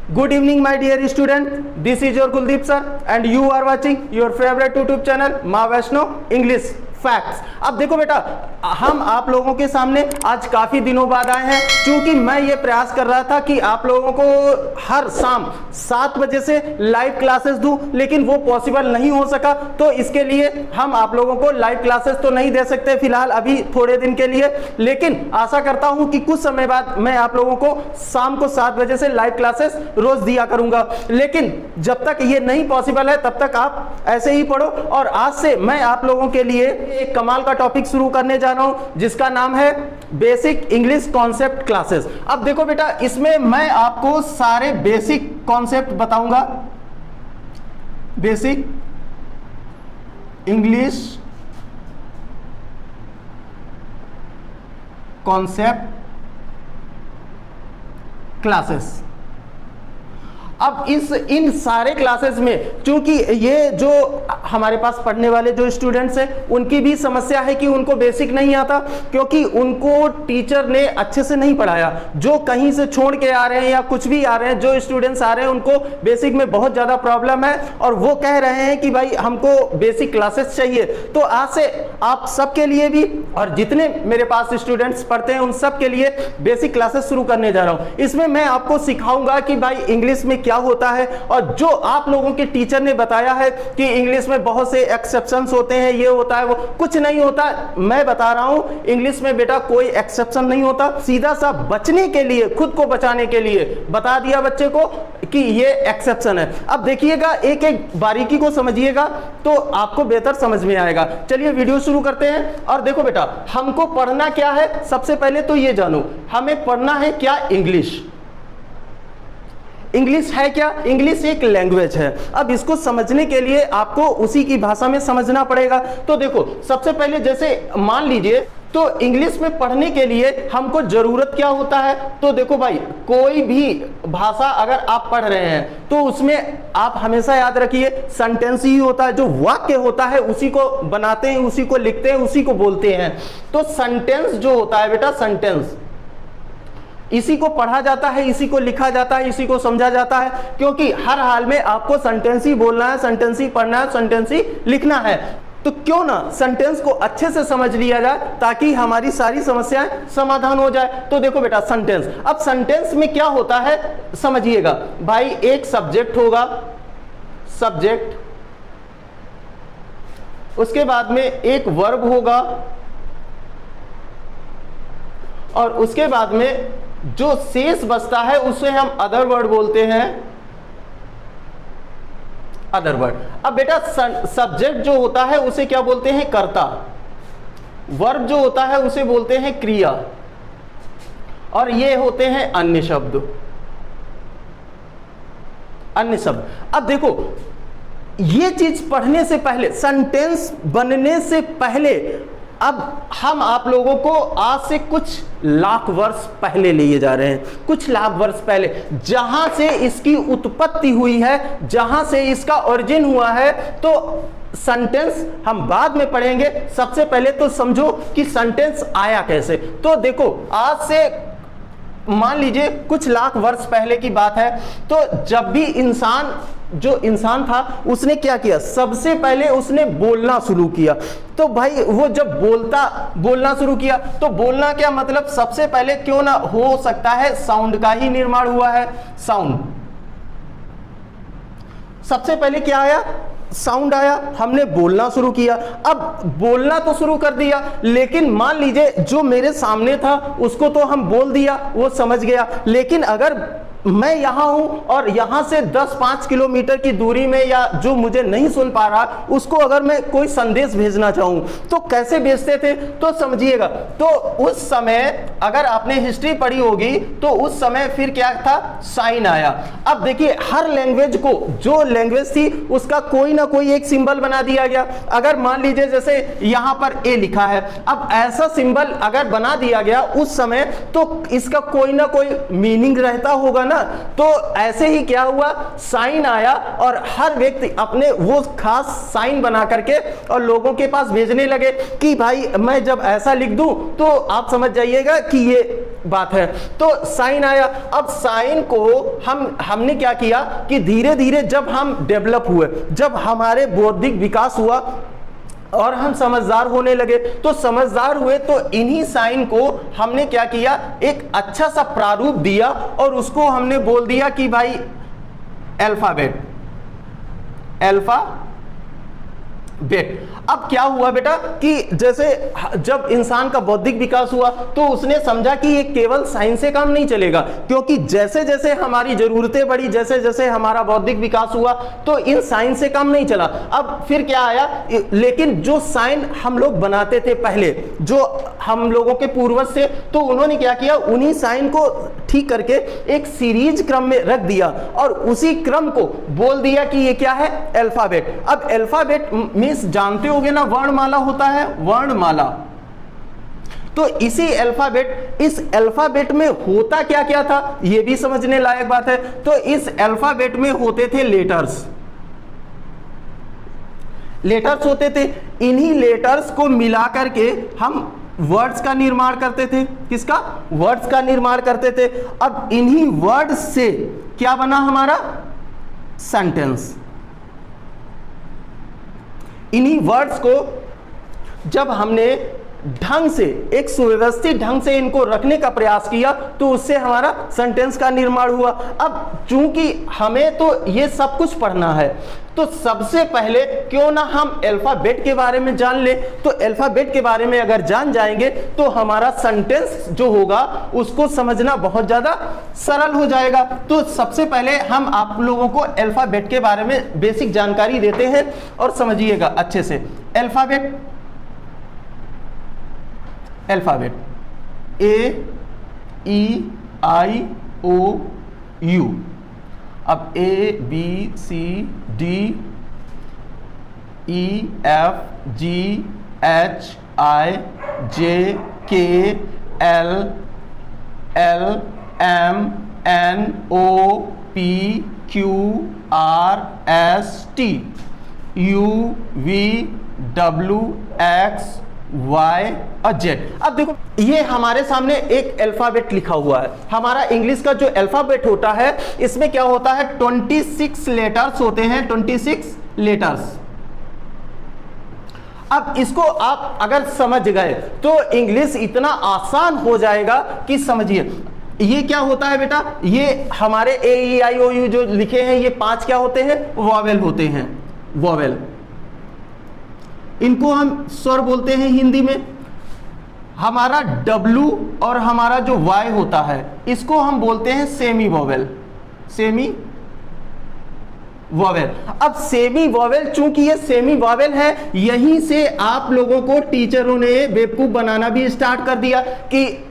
Good evening, my dear student. This is your Kuldeep sir, and you are watching your favorite YouTube channel, माँ Vaishno English facts. अब देखो बेटा, हम आप लोगों के सामने आज काफी दिनों बाद आए हैं, क्योंकि मैं ये प्रयास कर रहा था कि आप लोगों को हर शाम 7 बजे से लाइव क्लासेस दूं, लेकिन वो पॉसिबल नहीं हो सका। तो इसके लिए हम आप लोगों को लाइव क्लासेस तो नहीं दे सकते फिलहाल, अभी थोड़े दिन के लिए, लेकिन आशा करता हूं कि कुछ समय बाद मैं आप लोगों को शाम को 7 बजे से लाइव क्लासेस रोज दिया करूंगा। लेकिन जब तक ये नहीं पॉसिबल है तब तक आप ऐसे ही पढ़ो। और आज से मैं आप लोगों के लिए एक कमाल का टॉपिक शुरू करने जा रहा हूं, जिसका नाम है बेसिक इंग्लिश कॉन्सेप्ट क्लासेस। अब देखो बेटा, इसमें मैं आपको सारे बेसिक कॉन्सेप्ट बताऊंगा, बेसिक इंग्लिश कॉन्सेप्ट क्लासेस। अब इन सारे क्लासेस में, क्योंकि ये जो हमारे पास पढ़ने वाले जो स्टूडेंट्स हैं उनकी भी समस्या है कि उनको बेसिक नहीं आता, क्योंकि उनको टीचर ने अच्छे से नहीं पढ़ाया। जो कहीं से छोड़ के आ रहे हैं या कुछ भी आ रहे हैं, जो स्टूडेंट्स आ रहे हैं उनको बेसिक में बहुत ज्यादा प्रॉब्लम है, और वो कह रहे हैं कि भाई हमको बेसिक क्लासेस चाहिए। तो आज से आप सबके लिए भी, और जितने मेरे पास स्टूडेंट्स पढ़ते हैं उन सब के लिए बेसिक क्लासेस शुरू करने जा रहा हूं। इसमें मैं आपको सिखाऊंगा कि भाई इंग्लिश में क्या होता है, और जो आप लोगों के टीचर ने बताया है कि इंग्लिश में बहुत से एक्सेप्शंस होते हैं, ये होता है वो, कुछ नहीं होता। मैं बता रहा हूं इंग्लिश में बेटा कोई एक्सेप्शन नहीं होता। सीधा सा बचने के लिए, खुद को बचाने के लिए बता दिया बच्चे को कि ये एक्सेप्शन है। अब देखिएगा, एक एक बारीकी को समझिएगा तो आपको बेहतर समझ में आएगा। चलिए वीडियो शुरू करते हैं। और देखो बेटा, हमको पढ़ना क्या है, सबसे पहले तो ये जानो, हमें पढ़ना है क्या? इंग्लिश। इंग्लिश है क्या? इंग्लिश एक लैंग्वेज है। अब इसको समझने के लिए आपको उसी की भाषा में समझना पड़ेगा। तो देखो, सबसे पहले जैसे मान लीजिए, तो इंग्लिश में पढ़ने के लिए हमको जरूरत क्या होता है? तो देखो भाई, कोई भी भाषा अगर आप पढ़ रहे हैं तो उसमें आप हमेशा याद रखिए सेंटेंस ही होता है। जो वाक्य होता है उसी को बनाते हैं, उसी को लिखते हैं, उसी को बोलते हैं। तो सेंटेंस जो होता है बेटा, सेंटेंस, इसी को पढ़ा जाता है, इसी को लिखा जाता है, इसी को समझा जाता है, क्योंकि हर हाल में आपको सेंटेंस ही बोलना है, सेंटेंस ही पढ़ना है, सेंटेंस ही लिखना है। तो क्यों ना सेंटेंस को अच्छे से समझ लिया जाए, ताकि हमारी सारी समस्याएं समाधान हो जाए। तो देखो बेटा, सेंटेंस, अब सेंटेंस में क्या होता है समझिएगा भाई। एक सब्जेक्ट होगा, सब्जेक्ट, उसके बाद में एक वर्ब होगा, और उसके बाद में जो शेष बचता है उसे हम अदर वर्ड बोलते हैं, अदर वर्ड। अब बेटा, सब्जेक्ट जो होता है उसे क्या बोलते हैं? कर्ता। वर्ब जो होता है उसे बोलते हैं क्रिया, और ये होते हैं अन्य शब्द, अन्य शब्द। अब देखो, ये चीज पढ़ने से पहले, सेंटेंस बनने से पहले, अब हम आप लोगों को आज से कुछ लाख वर्ष पहले लिए जा रहे हैं, कुछ लाख वर्ष पहले, जहां से इसकी उत्पत्ति हुई है, जहां से इसका ओरिजिन हुआ है। तो सेंटेंस हम बाद में पढ़ेंगे, सबसे पहले तो समझो कि सेंटेंस आया कैसे। तो देखो, आज से मान लीजिए कुछ लाख वर्ष पहले की बात है। तो जब भी जो इंसान था उसने क्या किया? सबसे पहले उसने बोलना शुरू किया। तो भाई वो जब बोलना शुरू किया, तो बोलना क्या मतलब? सबसे पहले क्यों ना हो सकता है साउंड का ही निर्माण हुआ है। साउंड, सबसे पहले क्या आया? साउंड आया, हमने बोलना शुरू किया। अब बोलना तो शुरू कर दिया, लेकिन मान लीजिए जो मेरे सामने था उसको तो हम बोल दिया, वो समझ गया। लेकिन अगर मैं यहां हूं और यहां से 10-5 किलोमीटर की दूरी में, या जो मुझे नहीं सुन पा रहा, उसको अगर मैं कोई संदेश भेजना चाहूं तो कैसे भेजते थे? तो समझिएगा, तो उस समय अगर आपने हिस्ट्री पढ़ी होगी तो उस समय फिर क्या था? साइन आया। अब देखिए, हर लैंग्वेज को, जो लैंग्वेज थी उसका कोई ना कोई एक सिंबल बना दिया गया। अगर मान लीजिए जैसे यहां पर ए लिखा है, अब ऐसा सिंबल अगर बना दिया गया उस समय, तो इसका कोई ना कोई मीनिंग रहता होगा ना। ना, तो ऐसे ही क्या हुआ, साइन आया और हर व्यक्ति अपने वो खास साइन बना करके और लोगों के पास भेजने लगे कि भाई मैं जब ऐसा लिख दूं तो आप समझ जाइएगा कि ये बात है। तो साइन आया। अब साइन को हमने क्या किया कि धीरे धीरे जब हम डेवलप हुए, जब हमारे बौद्धिक विकास हुआ और हम समझदार होने लगे, तो समझदार हुए तो इन्हीं साइन को हमने क्या किया, एक अच्छा सा प्रारूप दिया और उसको हमने बोल दिया कि भाई अल्फाबेट, अल्फाबेट। अब क्या हुआ बेटा कि जैसे जब इंसान का बौद्धिक विकास हुआ तो उसने समझा कि ये केवल साइन से काम नहीं चलेगा, क्योंकि जैसे जैसे हमारी जरूरतें बढ़ी, जैसे जैसे हमारा बौद्धिक विकास हुआ तो इन साइन से काम नहीं चला। अब फिर क्या आया, लेकिन जो साइन हम लोग बनाते थे पहले, जो हम लोगों के पूर्वज थे, तो उन्होंने क्या किया, उन्हीं साइन को ठीक करके एक सीरीज क्रम में रख दिया और उसी क्रम को बोल दिया कि ये क्या है, अल्फाबेट। अब अल्फाबेट मींस जानते होगे ना, वर्णमाला होता है, वर्णमाला। तो इसी अल्फाबेट, इस अल्फाबेट में होता क्या क्या था, ये भी समझने लायक बात है। तो इस अल्फाबेट में होते थे लेटर्स, लेटर्स होते थे। इन्हीं लेटर्स को मिला करके हम वर्ड्स का निर्माण करते थे। किसका, वर्ड्स का निर्माण करते थे। अब इन्हीं वर्ड्स से क्या बना हमारा, सेंटेंस। इन्हीं वर्ड्स को जब हमने ढंग से, एक सुव्यवस्थित ढंग से इनको रखने का प्रयास किया तो उससे हमारा सेंटेंस का निर्माण हुआ। अब चूंकि हमें तो ये सब कुछ पढ़ना है, तो सबसे पहले क्यों ना हम अल्फाबेट के बारे में जान ले। तो अल्फाबेट के बारे में अगर जान जाएंगे तो हमारा सेंटेंस जो होगा उसको समझना बहुत ज्यादा सरल हो जाएगा। तो सबसे पहले हम आप लोगों को अल्फाबेट के बारे में बेसिक जानकारी देते हैं और समझिएगा अच्छे से। Alphabet, alphabet A-E-I-O-U। अब A-B-C-D-E-F-G-H-I-J-K-L-M-N-O-P-Q-R-S-T-U-V-W-X Y और Z। अब देखो ये हमारे सामने एक अल्फाबेट लिखा हुआ है। हमारा इंग्लिश का जो अल्फाबेट होता है इसमें क्या होता है, 26 लेटर्स होते हैं, 26 लेटर्स। अब इसको आप अगर समझ गए तो इंग्लिश इतना आसान हो जाएगा कि समझिए। ये क्या होता है बेटा, ये हमारे A-E-I-O-U जो लिखे हैं ये 5 क्या होते हैं, वॉवेल होते हैं, वॉवेल। इनको हम स्वर बोलते हैं हिंदी में। हमारा W और हमारा जो Y होता है इसको हम बोलते हैं सेमी वॉवेल, सेमी वॉवेल। अब सेमी वॉवेल, चूंकि ये सेमी वॉवेल है, यहीं से आप लोगों को टीचरों ने बेवकूफ बनाना भी स्टार्ट कर दिया कि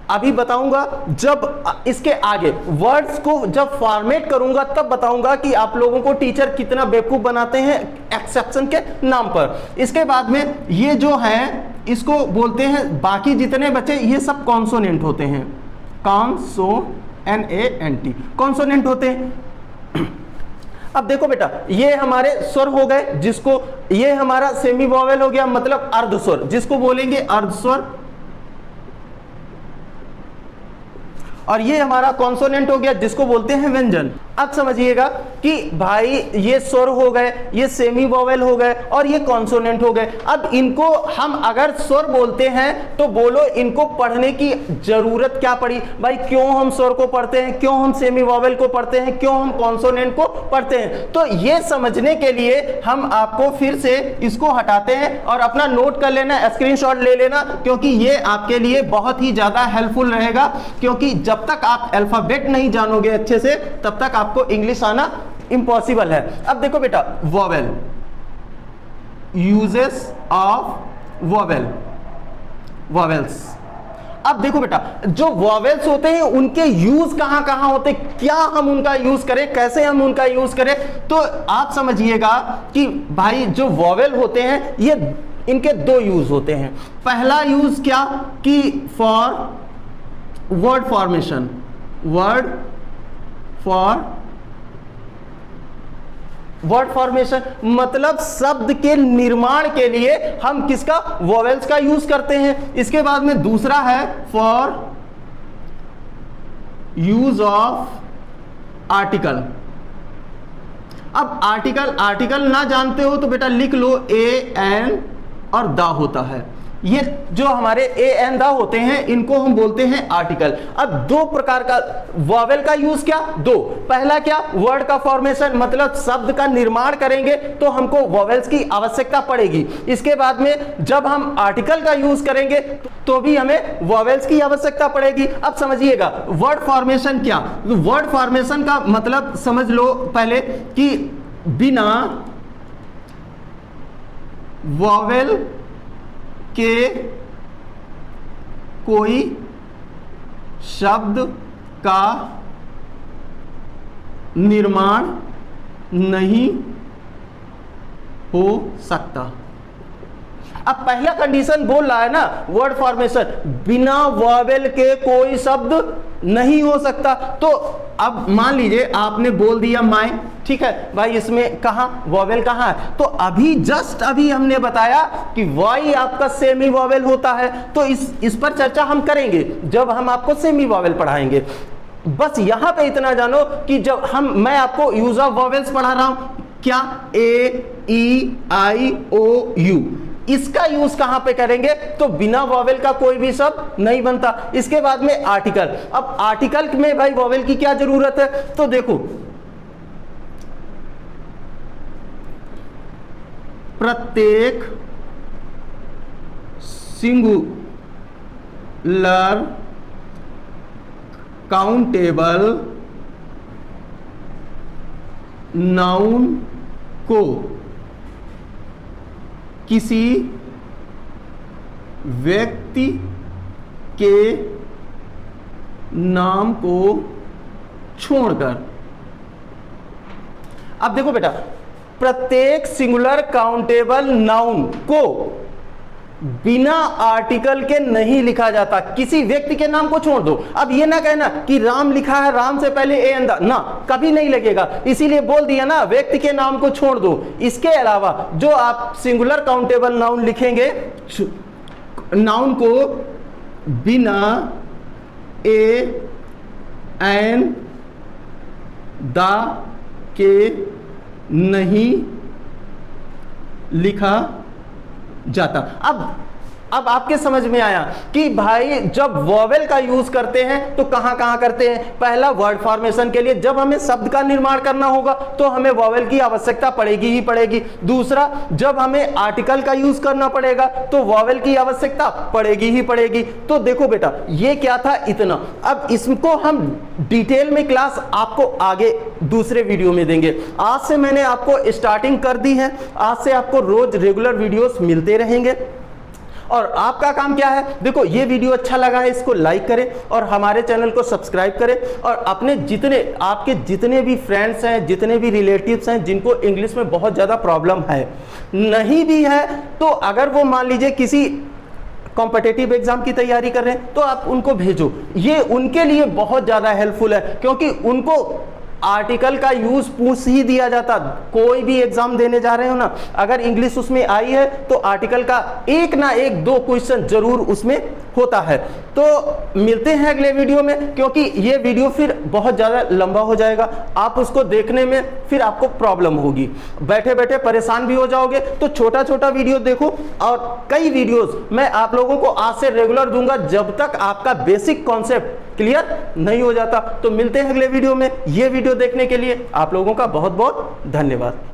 अभी बताऊंगा, जब इसके आगे वर्ड्स को जब फॉर्मेट करूंगा तब बताऊंगा कि आप लोगों को टीचर कितना बेवकूफ बनाते हैं एक्सेप्शन के नाम पर। इसके बाद में ये जो है इसको बोलते हैं, बाकी जितने बचे ये सब कॉन्सोनेंट होते हैं, कॉन्सोनेंट, कॉन्सोनेंट होते हैं। अब देखो बेटा ये हमारे स्वर हो गए, जिसको ये हमारा सेमी वॉवेल हो गया, मतलब अर्धस्वर, जिसको बोलेंगे अर्धस्वर। और ये हमारा कॉन्सोनेंट हो गया जिसको बोलते हैं व्यंजन। अब समझिएगा कि भाई ये स्वर हो गए, ये सेमी वॉवेल हो गए और ये कॉन्सोनेंट हो गए। अब इनको हम अगर स्वर बोलते हैं तो बोलो इनको पढ़ने की जरूरत क्या पड़ी भाई, क्यों हम स्वर को पढ़ते हैं, क्यों हम सेमी वॉवेल को पढ़ते हैं, क्यों हम कॉन्सोनेंट को पढ़ते हैं। तो ये समझने के लिए हम आपको फिर से इसको हटाते हैं और अपना नोट कर लेना, स्क्रीनशॉट ले लेना, क्योंकि ये आपके लिए बहुत ही ज्यादा हेल्पफुल रहेगा। क्योंकि जब तक आप अल्फाबेट नहीं जानोगे अच्छे से तब तक आपको इंग्लिश आना इम्पॉसिबल है। अब देखो बेटा vowel, uses of vowel, vowels. अब देखो बेटा जो वॉवेल्स होते हैं उनके यूज कहां कहां होते, क्या हम उनका यूज करें, कैसे हम उनका यूज करें। तो आप समझिएगा कि भाई जो वॉवेल होते हैं ये इनके 2 यूज होते हैं। पहला यूज क्या कि for word formation, word for word formation, मतलब शब्द के निर्माण के लिए हम किसका, वोवेल्स का यूज करते हैं। इसके बाद में दूसरा है फॉर यूज ऑफ आर्टिकल। अब आर्टिकल ना जानते हो तो बेटा लिख लो ए एन और द होता है। ये जो हमारे ए एन द होते हैं इनको हम बोलते हैं आर्टिकल। अब दो प्रकार का वॉवेल का यूज, क्या दो, पहला क्या, वर्ड का फॉर्मेशन, मतलब शब्द का निर्माण करेंगे तो हमको वॉवेल्स की आवश्यकता पड़ेगी। इसके बाद में जब हम आर्टिकल का यूज करेंगे तो भी हमें वॉवेल्स की आवश्यकता पड़ेगी। अब समझिएगा वर्ड फॉर्मेशन क्या, वर्ड फॉर्मेशन का मतलब समझ लो पहले कि बिना वॉवेल के कोई शब्द का निर्माण नहीं हो सकता। अब पहला कंडीशन बोल रहा है ना वर्ड फॉर्मेशन, बिना वॉवेल के कोई शब्द नहीं हो सकता। तो अब मान लीजिए आपने बोल दिया माय, ठीक है भाई, इसमें कहां वॉवेल कहां है, तो अभी जस्ट अभी हमने बताया कि वाई आपका सेमी वॉवेल होता है। तो इस पर चर्चा हम करेंगे जब हम आपको सेमी वॉवेल पढ़ाएंगे। बस यहां पे इतना जानो कि जब मैं आपको यूज ऑफ वॉवेल्स पढ़ा रहा हूं, क्या ए ई आई ओ यू, इसका यूज कहां पे करेंगे, तो बिना वॉवेल का कोई भी शब्द नहीं बनता। इसके बाद में आर्टिकल। अब आर्टिकल में भाई वॉवेल की क्या जरूरत है, तो देखो प्रत्येक सिंगुलर काउंटेबल नाउन को किसी व्यक्ति के नाम को छोड़कर, अब देखो बेटा, प्रत्येक सिंगुलर काउंटेबल नाउन को बिना आर्टिकल के नहीं लिखा जाता, किसी व्यक्ति के नाम को छोड़ दो। अब ये ना कहना कि राम लिखा है, राम से पहले ए एन द, ना, कभी नहीं लगेगा, इसीलिए बोल दिया ना व्यक्ति के नाम को छोड़ दो। इसके अलावा जो आप सिंगुलर काउंटेबल नाउन लिखेंगे, नाउन को बिना ए एन द के नहीं लिखा जाता। अब आपके समझ में आया कि भाई जब वॉवेल का यूज करते हैं तो कहां कहां करते हैं। पहला वर्ड फॉर्मेशन के लिए, जब हमें शब्द का निर्माण करना होगा तो हमें वॉवेल की आवश्यकता पड़ेगी ही पड़ेगी। दूसरा, जब हमें आर्टिकल का यूज करना पड़ेगा तो वॉवेल की आवश्यकता पड़ेगी ही पड़ेगी। तो देखो बेटा ये क्या था इतना। अब इसको हम डिटेल में क्लास आपको आगे दूसरे वीडियो में देंगे। आज से मैंने आपको स्टार्टिंग कर दी है, आज से आपको रोज रेगुलर वीडियोस मिलते रहेंगे। और आपका काम क्या है, देखो ये वीडियो अच्छा लगा है इसको लाइक करें और हमारे चैनल को सब्सक्राइब करें। और अपने आपके जितने भी फ्रेंड्स हैं, जितने भी रिलेटिव्स हैं जिनको इंग्लिश में बहुत ज़्यादा प्रॉब्लम है, नहीं भी है, तो अगर वो मान लीजिए किसी कॉम्पिटिटिव एग्जाम की तैयारी कर रहे हैं तो आप उनको भेजो। ये उनके लिए बहुत ज़्यादा हेल्पफुल है, क्योंकि उनको आर्टिकल का यूज पूछ ही दिया जाता। कोई भी एग्जाम देने जा रहे हो ना, अगर इंग्लिश उसमें आई है तो आर्टिकल का एक ना एक दो क्वेश्चन जरूर उसमें होता है। तो मिलते हैं अगले वीडियो में, क्योंकि ये वीडियो फिर बहुत ज़्यादा लंबा हो जाएगा, आप उसको देखने में फिर आपको प्रॉब्लम होगी, बैठे बैठे परेशान भी हो जाओगे। तो छोटा छोटा वीडियो देखो, और कई वीडियोस मैं आप लोगों को आज से रेगुलर दूंगा जब तक आपका बेसिक कॉन्सेप्ट क्लियर नहीं हो जाता। तो मिलते हैं अगले वीडियो में। ये वीडियो देखने के लिए आप लोगों का बहुत बहुत धन्यवाद।